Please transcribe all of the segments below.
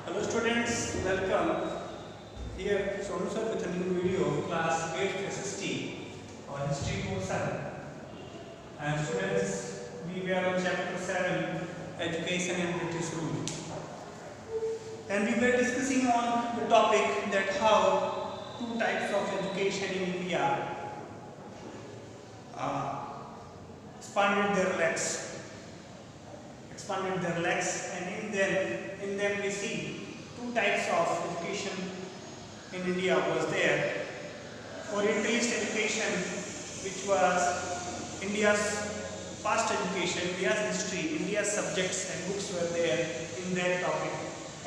Hello students, welcome. Here Sonoo Sir with a new video of class 8th SST or history portion. And students, we were on chapter 7, education and British rule. And we were discussing on the topic that how two types of education in India expanded their legs, and in them we see two types of education in India was there. Orientalist education, which was India's past education, India's history, India's subjects and books were there in that topic,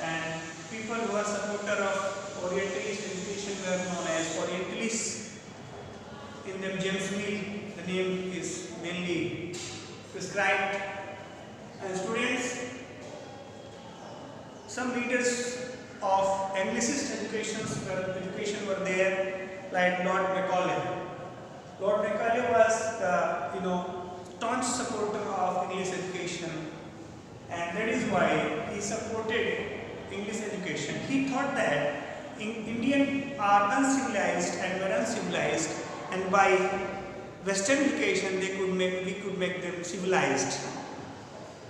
and people who are supporter of Orientalist education were known as Orientalists. In them James Mill, the name is mainly prescribed. And students, some leaders of Anglicist education were there, like Lord Macaulay. Lord Macaulay was the staunch supporter of English education, and that is why he supported English education. He thought that Indians are uncivilized and were uncivilized, and by Western education we could make them civilized.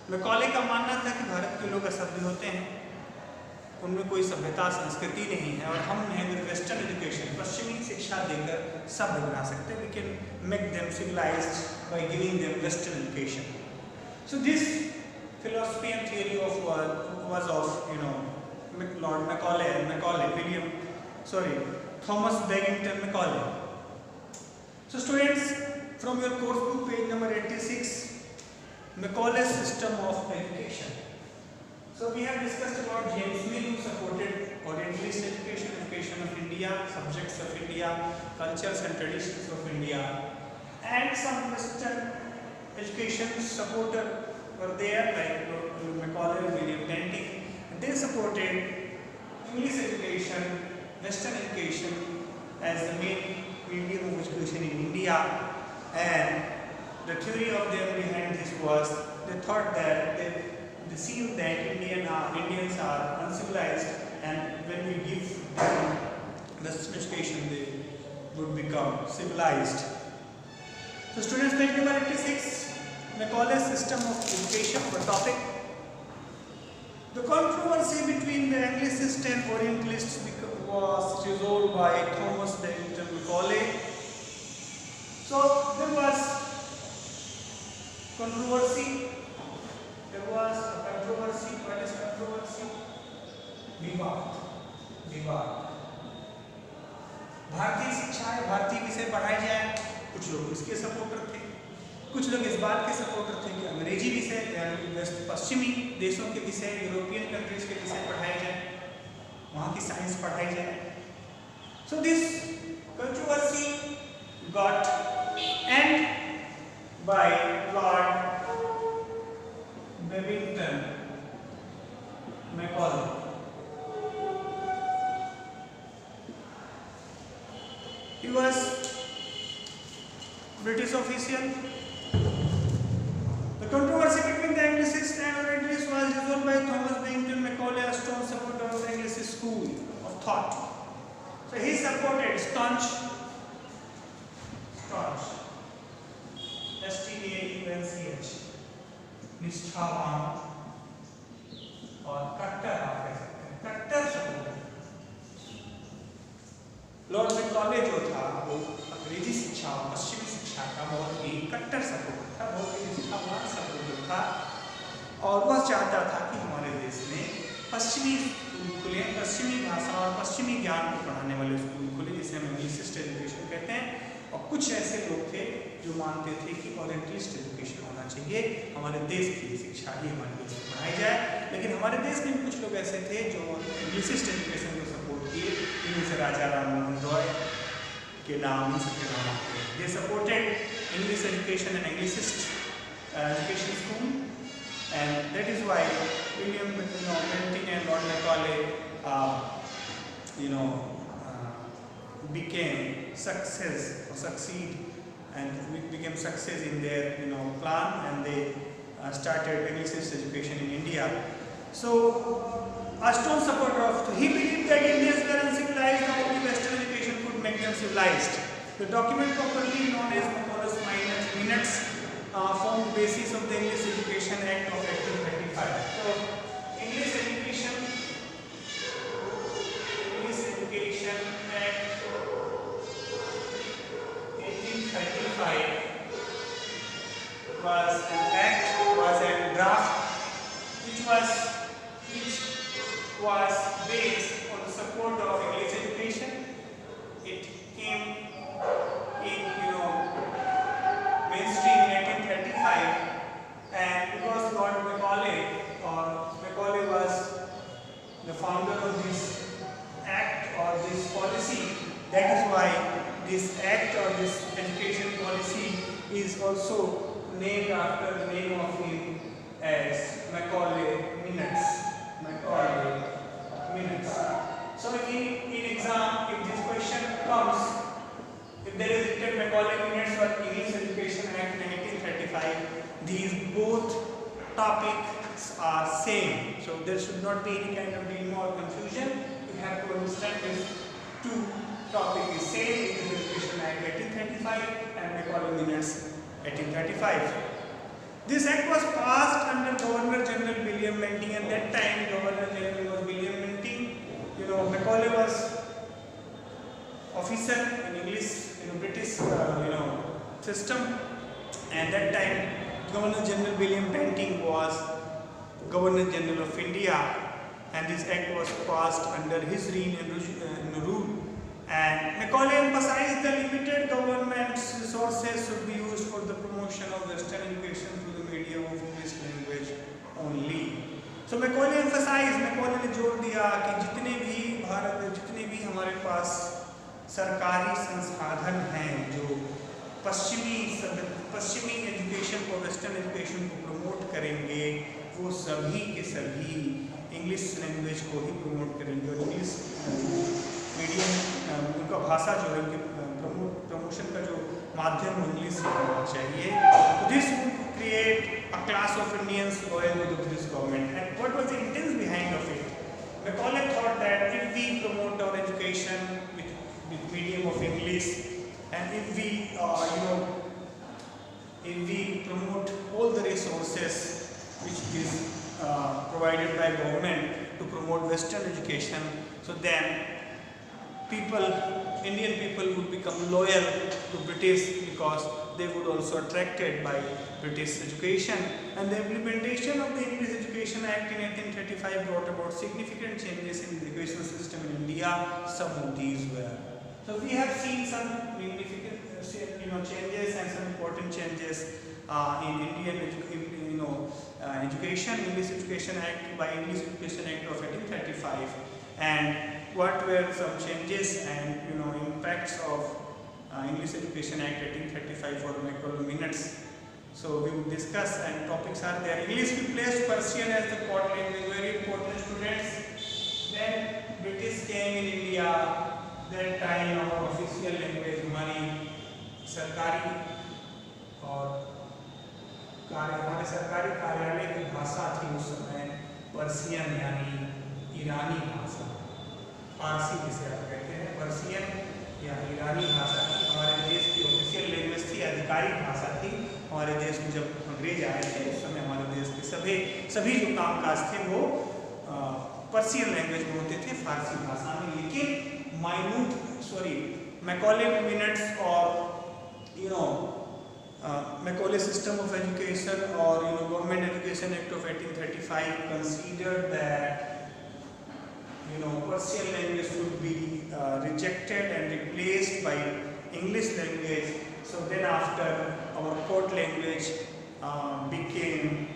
Macaulay का मानना था कि भारत के लोग असभ्य होते हैं, उनमें कोई सभ्यता संस्कृति नहीं है, और हम अगर वेस्टर्न एजुकेशन पश्चिमी शिक्षा देकर सभ्य बना सकते हैं. We can make them civilized by giving them western education. So this philosophy and theory of was of Macaulay, Thomas Bagington Macaulay. So students, from your course book page number 86, Macaulay System of Education. So we have discussed about James Mill, who supported Orientalist education of India, subjects of India, cultures and traditions of India, and some Western education supporter were there, like Macaulay and William Denting. They supported English education, Western education as the main medium of education in India, and the theory of them behind this was they thought that they seen that Indians are uncivilized, and when we give them Western education they would become civilized. So students, page number 86, Macaulay System of Education, the topic. The controversy between the Anglicist and Orientalists was resolved by Thomas Bagington Macaulay. So there was controversy. What is controversy? विवाद. भारतीय शिक्षा है, भारतीय विषय पढ़ाए जाए. कुछ लोग इसके सपोर्टर थे, कुछ लोग इस बात के सपोर्टर थे कि अंग्रेजी विषय, पश्चिमी देशों के विषय, यूरोपियन कंट्रीज के विषय पढ़ाए जाए, वहाँ की साइंस पढ़ाई जाए. So this controversy got end by Lord Bagington Macaulay. He was British official. The controversy between the Anglicists and Orientalists was resolved by Thomas Bagington Macaulay, a staunch supporter of the Anglicist school of thought. So he supported staunch, STAUNCH, निष्ठावान और कट्टर, आप कह सकते हैं कट्टर supporter. Lord Macaulay जो था वो अंग्रेजी शिक्षा और पश्चिमी शिक्षा का बहुत ही कट्टर सपोर्टर था, बहुत ही निष्ठावान सपोर्टर था, और वह चाहता था कि हमारे देश में पश्चिमी स्कूल खुले, पश्चिमी भाषा और पश्चिमी ज्ञान को पढ़ाने वाले स्कूल खुले, जिसे हम एंग्लिसिस्ट एजुकेशन कहते हैं. और कुछ ऐसे लोग थे जो मानते थे कि ओरिएंटलिस्ट एजुकेशन होना चाहिए, हमारे देश की शिक्षा ही हमारे देश में पढ़ाई जाए. लेकिन हमारे देश में कुछ लोग ऐसे थे जो एंग्लिसिस्ट एजुकेशन को सपोर्ट किए, इनमें से राजा राम मोहन रॉय के नाम, इन सबके नाम आते हैं. They supported English education and anglicist education school, and that is why William Bentinck and Lord Macaulay became succeed and became success in their plan, and they started Anglicist education in India. So, a strong supporter of, he believed that Indians were uncivilized and only Western education could make them civilized. The document popularly known as Macaulay's Minutes formed the basis of the English Education Act of 1835. So, English Education Act 1835 was a draft which was based on the support of English education. It came in mainstream in 1835, and because Lord Macaulay was the founder of this act or this policy, that is why this act or this education policy is also named after the name of him as Macaulay Minutes. Macaulay Minutes. So in exam, if this question comes, if there is written Macaulay Minutes or English Education Act 1935, these both topics are same. So there should not be any kind of dilemma or confusion. You have to understand these two topics is same. English Education Act 1835 and Macaulay Minutes 1835. This act was passed under Governor General William Minting. At that time, Governor General was William Minting. Macaulay was officer in English, British, system. And that time, Governor General William Minting was Governor General of India, and this act was passed under his reign and rule. And Macaulay emphasized the limited government's resources should be used for the promotion of Western education through the medium of English language only. So Macaulay ने जोर दिया कि जितने भी हमारे पास सरकारी संसाधन हैं जो पश्चिमी एजुकेशन को, वेस्टर्न एजुकेशन को प्रमोट करेंगे, वो सभी के सभी इंग्लिश लैंग्वेज को ही प्रमोट करेंगे और इंग्लिश मीडियम उनका भाषा जो है उनके प्रमोशन का जो माध्यम इंग्लिश होना चाहिए. This would create a class of Indians loyal to the British government. And what was the intents behind of it? Macaulay thought that if we promote our education with medium of English, and if we promote all the resources which is provided by government to promote Western education, so then Indian people would become loyal to British because they would also attracted by British education. And the implementation of the English Education Act in 1835 brought about significant changes in the education system in India. Some of these were. So we have seen some significant changes and some important changes in Indian education, English Education Act by English Education Act of 1835. And what were some changes and impacts of English Education Act 1835 for Macaulay Minutes. So we will discuss, and topics are there. English replaced Persian as the court language, very important students. Then British came in India. That time our official language हमारी सरकारी और हमारे सरकारी कार्यालय की भाषा थी उस समय पर्सियन यानी ईरानी भाषा, फारसी जिसे आप कहते हैं, पर्सियन या ईरानी भाषा थी. हमारे देश की ऑफिशियल लैंग्वेज थी, आधिकारिक भाषा थी. हमारे देश में जब अंग्रेज आए थे उस समय हमारे देश के सभी जो कामकाज थे वो पर्सियन लैंग्वेज में होते थे, फारसी भाषा में. लेकिन Macaulay Minutes or Macaulay System of Education or Government Education Act of 1835 considered that Persian language would be rejected and replaced by English language. So then after our court language became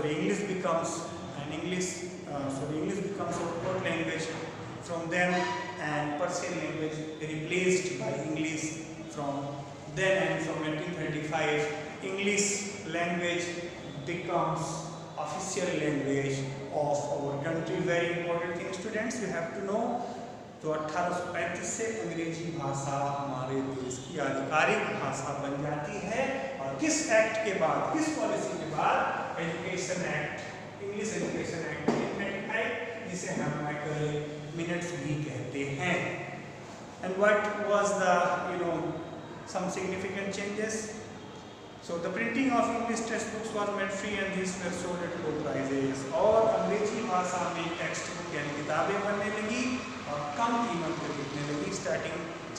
English becomes our court language from then, and Persian language replaced by English from then, and from 1835 English language becomes official language of our country. Very important thing students you have to know. तो 1835 से अंग्रेजी भाषा हमारे देश की आधिकारिक भाषा बन जाती है. और किस एक्ट के बाद, किस पॉलिसी के बाद? Education act, English education act 1935, जिसे हम मैकॉले मिनट्स भी कहते हैं. And what was the some significant changes? So the printing of English textbooks was made free and these were sold at low prices. और अंग्रेजी भाषा में टेक्स्ट बुक यानी किताबें बनने लगी और कम कीमत पर बिकने लगी.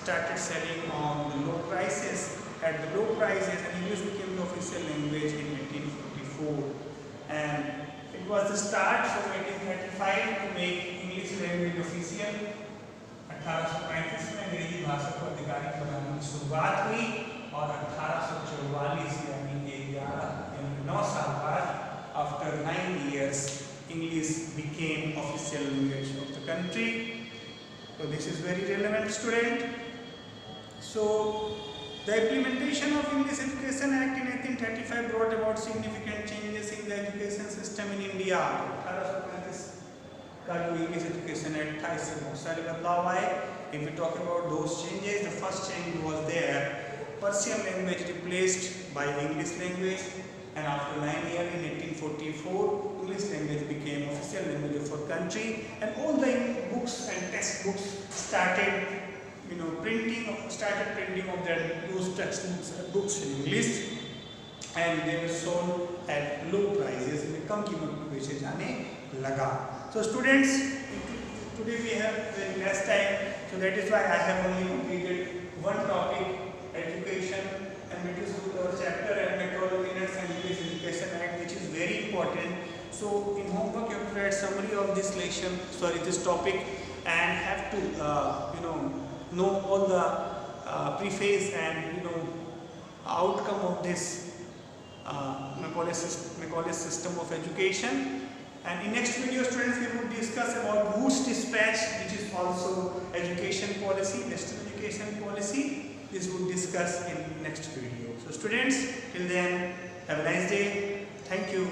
Started selling on the low prices. At the low prices, and English became the official language in 1844. And it was the start from 1835 to make English language official. 1835 में अंग्रेजी भाषा को आधिकारिक बनाने की शुरुआत हुई और 1844 यानी 9 साल बाद, after 9 years, English became official language of the country. So this is very relevant, student. So the implementation of English Education Act in 1835 brought about significant changes in the education system in India. 1835 का जो English Education Act था, इससे बहुत सारे बदलाव आए. If we talk about those changes, the first change was there. Persian language replaced by English language, and after 9 years in 1844, English language became official language of our country, and all the books and textbooks started printing of those textbooks and books in English, and they were sold at low prices. में कम कीमत में बेचे जाने लगा. So students, today we have very less time, so that is why I have only completed one topic, education, and it is our chapter and Macaulay Minutes and English Education Act, which is very important. So in homework you have to write summary of this lesson, this topic, and have to know all the preface and outcome of this Macaulay system of education. And in next video, students, we will discuss about Woods Dispatch, which is also education policy, national education policy. This we will discuss in next video. So students, till then, have a nice day. Thank you.